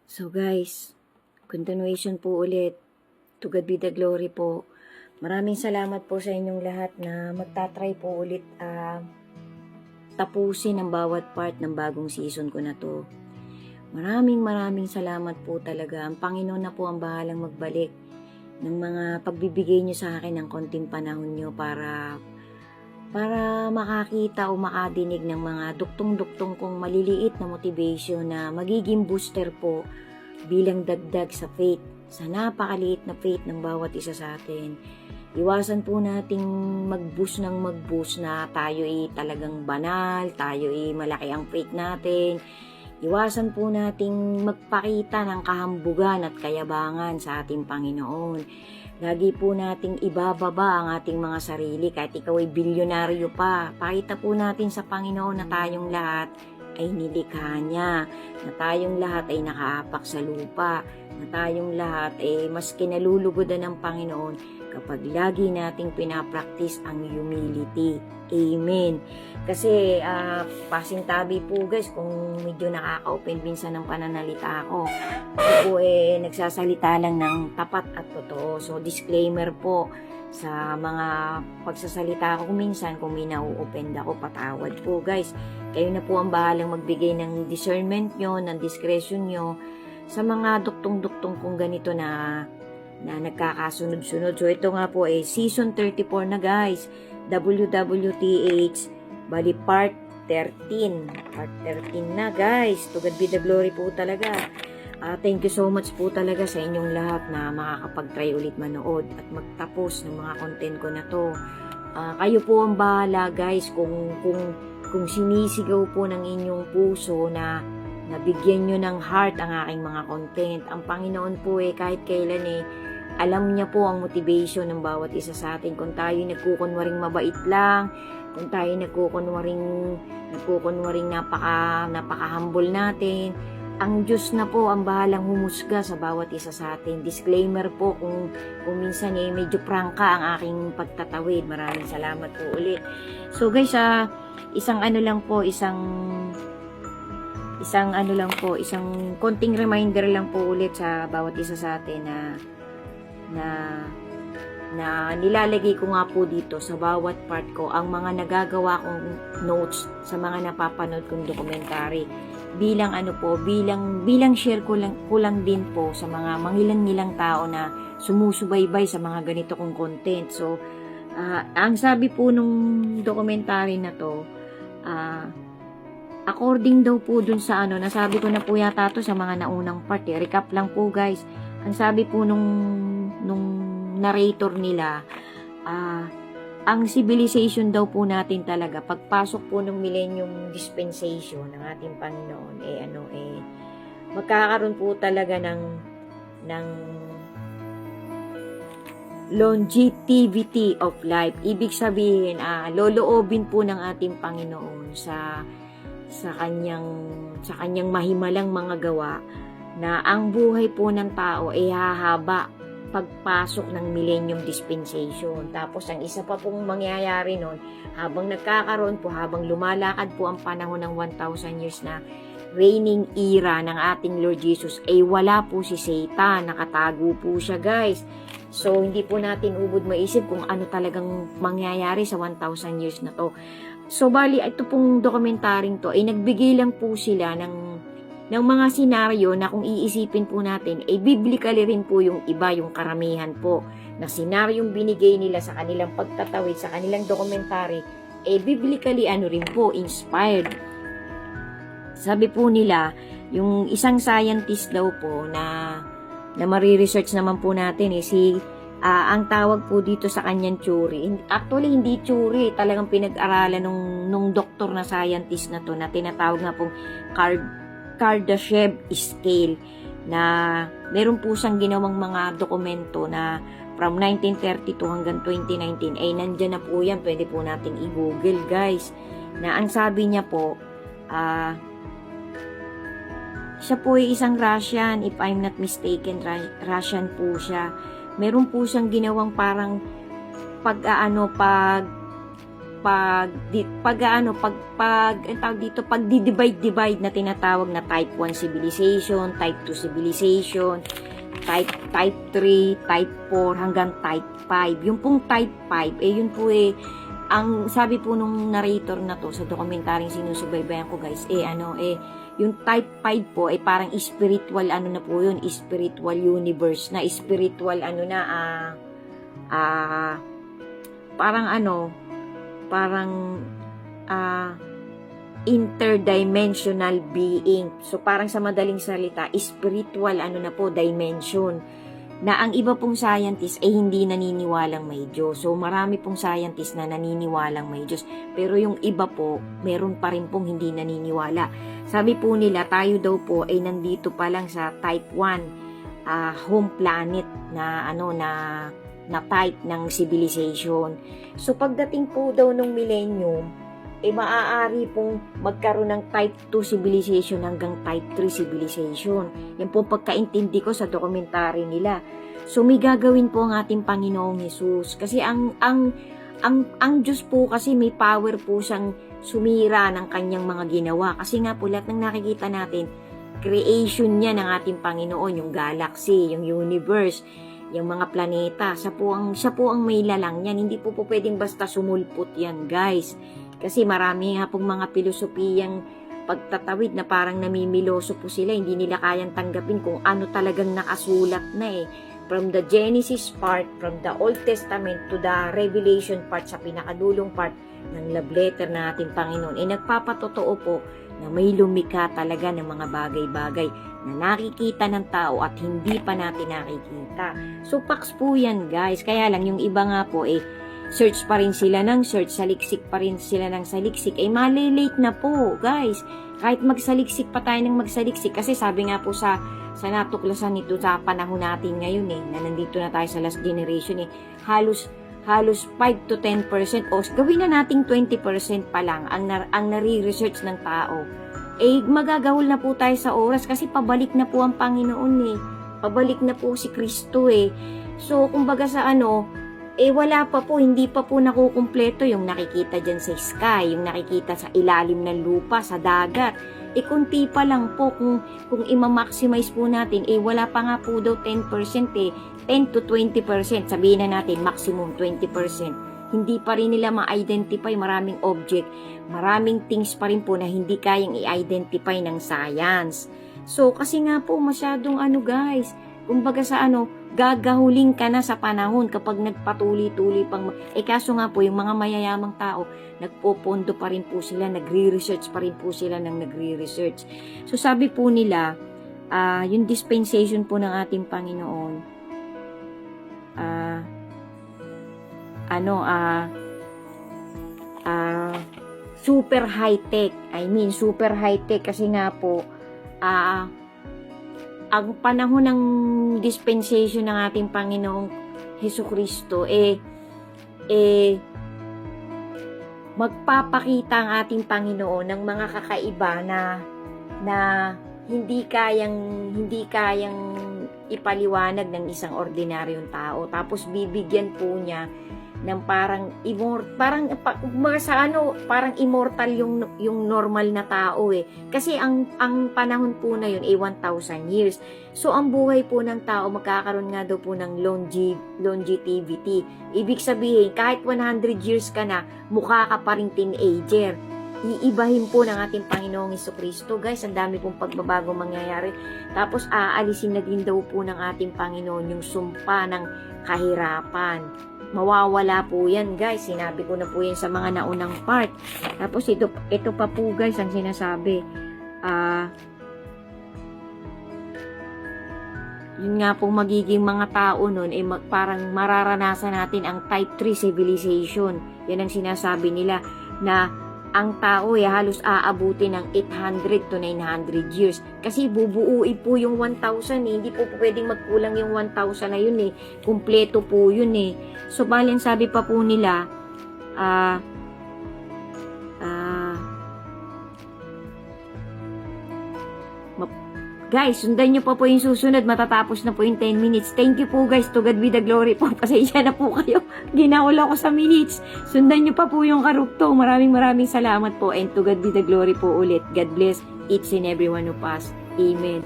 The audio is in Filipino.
So guys, continuation po ulit. To God be the glory po. Maraming salamat po sa inyong lahat na magtatry po ulit tapusin ang bawat part ng bagong season ko na to. Maraming salamat po talaga. Ang Panginoon na po ang bahalang magbalik ng mga pagbibigay nyo sa akin ng konting panahon nyo para makakita o makadinig ng mga duktong-duktong kong maliliit na motivation na magiging booster po bilang dagdag sa faith, sa napakaliit na faith ng bawat isa sa atin. Iwasan po nating mag-boost na tayo talagang banal, tayo malaki ang faith natin. Iwasan po nating magpakita ng kahambugan at kayabangan sa ating Panginoon. Lagi po nating ibababa ang ating mga sarili kahit ikaw ay bilyonaryo pa. Pakita po natin sa Panginoon na tayong lahat ay nilikha niya, na tayong lahat ay nakaapak sa lupa, na tayong lahat ay mas kinalulugodan ng Panginoon kapag lagi nating pinapractice ang humility. Amen. Kasi pasintabi po guys kung medyo nakaka-open minsan ng pananalita ako. Ako nagsasalita lang ng tapat at totoo. So disclaimer po sa mga pagsasalita ko minsan kung may na-open ako, patawad po guys. Kayo na po ang bahalang magbigay ng discernment nyo, ng discretion nyo sa mga duktong-duktong kung ganito na nagkakasunod-sunod. So ito nga po season 34 na guys. WWTH bali part 13 na guys. To God be the glory po talaga. Thank you so much po talaga sa inyong lahat na makakapag-try ulit manood at magtapos ng mga content ko na to. Kayo po ang bahala guys kung sinisigaw po ng inyong puso na nabigyan nyo ng heart ang aking mga content. Ang Panginoon po kahit kailan alam niya po ang motivation ng bawat isa sa atin. Kung tayo nagkukunwaring mabait lang, kung tayo nagkukunwaring napaka-humble natin, ang Diyos na po ang bahalang humusga sa bawat isa sa atin. Disclaimer po kung minsan medyo prangka ang aking pagtatawid. Maraming salamat po ulit. So guys, isang konting reminder lang po ulit sa bawat isa sa atin na nilalagay ko nga po dito sa bawat part ko ang mga nagagawa kong notes sa mga napapanood kong dokumentary bilang share ko lang din po sa mga mangilan-ngilang tao na sumusubaybay sa mga ganito kong content. So ang sabi po nung dokumentary na to, according daw po dun sa nasabi ko na po yata to sa mga naunang part, recap lang po guys. Ang sabi po nung narrator nila, ang civilization daw po natin talaga, pagpasok po ng millennium dispensation ng ating Panginoon, magkakaroon po talaga ng longevity of life. Ibig sabihin, loloobin po ng ating Panginoon sa kanyang mahimalang mga gawa na ang buhay po ng tao ay hahaba pagpasok ng millennium dispensation. Tapos ang isa pa pong mangyayari nun, habang nagkakaroon po, habang lumalakad po ang panahon ng 1,000 years na reigning era ng ating Lord Jesus, wala po si Satan, nakatago po siya guys. So hindi po natin ubod maisip kung ano talagang mangyayari sa 1,000 years na to. So bali, ito pong dokumentaryong to, nagbigay lang po sila ng mga senaryo na kung iisipin po natin, biblically rin po yung iba, yung karamihan po na senaryong binigay nila sa kanilang pagtatawid, sa kanilang dokumentary, biblically rin po, inspired. Sabi po nila, yung isang scientist daw po na mariresearch naman po natin ang tawag po dito sa kanyang theory. Actually, hindi theory, talagang pinag-aralan nung doktor na scientist na to na tinatawag nga pong Kardashev scale, na meron po siyang ginawang mga dokumento na from 1932 hanggang 2019 nandyan na po yan, pwede po nating i-google guys, na ang sabi niya po siya po ay isang Russian, if I'm not mistaken, Russian po siya. Meron po siyang ginawang parang pagdi-divide na tinatawag na type 1 civilization, type 2 civilization, type 3, type 4 hanggang type 5. Yung pong type 5 yun po ang sabi po nung narrator na to sa dokumentaryong sinusubaybayan ko guys, yung type 5 po parang spiritual na po yun, spiritual universe na, spiritual parang interdimensional being. So parang sa madaling salita, spiritual dimension. Na ang iba pong scientist hindi naniniwalang may Diyos. So marami pong scientist na naniniwalang may Diyos. Pero yung iba po, meron pa rin pong hindi naniniwala. Sabi po nila, tayo daw po nandito pa lang sa type 1 home planet na type ng civilization. So pagdating po daw ng millennium, maaari pong magkaroon ng type 2 civilization hanggang type 3 civilization. Yan po pagkaintindi ko sa dokumentary nila. So may gagawin po ang ating Panginoong Hesus. Kasi ang Diyos po kasi may power po siyang sumira ng kanyang mga ginawa. Kasi nga po lahat ng nakikita natin, creation niya ng ating Panginoon, yung galaxy, yung universe, yung mga planeta. Siya po ang may lalang yan. Hindi po pwedeng basta sumulpot yan, guys. Kasi marami nga pong mga pilosopiyang pagtatawid na parang namimiloso po sila. Hindi nila kayang tanggapin kung ano talagang nakasulat na From the Genesis part, from the Old Testament to the Revelation part, sa pinakadulong part ng love letter ng ating Panginoon, nagpapatotoo po na may lumikha talaga ng mga bagay-bagay na nakikita ng tao at hindi pa natin nakikita. So, facts po yan, guys. Kaya lang, yung iba nga po, search pa rin sila ng search, saliksik pa rin sila ng saliksik, malilate na po, guys. Kahit magsaliksik pa tayo ng magsaliksik, kasi sabi nga po sa natuklasan nito sa panahon natin ngayon na nandito na tayo sa last generation halos 5 to 10% o gawin na nating 20% pa lang ang nare-research ng tao. Magagahol na po tayo sa oras kasi pabalik na po ang Panginoon pabalik na po si Kristo So kumbaga sa wala pa po, hindi pa po nakukumpleto yung nakikita dyan sa sky, yung nakikita sa ilalim ng lupa, sa dagat. Kunti pa lang po kung ima-maximize po natin, wala pa nga po daw 10%, 10 to 20%, sabihin na natin maximum 20%. Hindi pa rin nila ma-identify maraming object, maraming things pa rin po na hindi kayang i-identify ng science. So, kasi nga po masyadong guys, kumbaga sa gagahuling ka na sa panahon kapag nagpatuloy-tuloy pang kaso nga po yung mga mayayamang tao nagpopondo pa rin po sila, nagre-research pa rin po sila ng nagre-research. So sabi po nila yung dispensation po ng ating Panginoon super high-tech. Super high-tech kasi nga po ang panahon ng dispensation ng ating Panginoong Hesukristo magpapakita ang ating Panginoon ng mga kakaiba na hindi kayang ipaliwanag ng isang ordinaryong tao. Tapos bibigyan po niya ng parang immortal yung normal na tao Kasi ang panahon po na yun 1,000 years. So ang buhay po ng tao magkakaroon nga daw po ng longevity. Ibig sabihin kahit 100 years ka na, mukha ka pa ring teenager. Iibahin po ng ating Panginoong Hesukristo, guys. Ang dami pong pagbabago mangyayari. Tapos aalisin na din daw po ng ating Panginoon yung sumpa ng kahirapan. Mawawala po yan, guys. Sinabi ko na po yan sa mga naunang part. Tapos ito pa po, guys, ang sinasabi. Yun nga pong magiging mga tao nun, parang mararanasan natin ang type 3 civilization. Yan ang sinasabi nila na ang tao halos aabuti ng 800 to 900 years. Kasi bubuuin po yung 1,000 Hindi po pwedeng magkulang yung 1,000 na yun Kumpleto po yun So, bali sabi pa po nila, Guys, sundan nyo pa po yung susunod. Matatapos na po yung 10 minutes. Thank you po guys. To God be the glory po. Pasensya na po kayo. Ginawala ko sa minutes. Sundan nyo pa po yung karugtong. Maraming salamat po. And to God be the glory po ulit. God bless each and every one of us. Amen.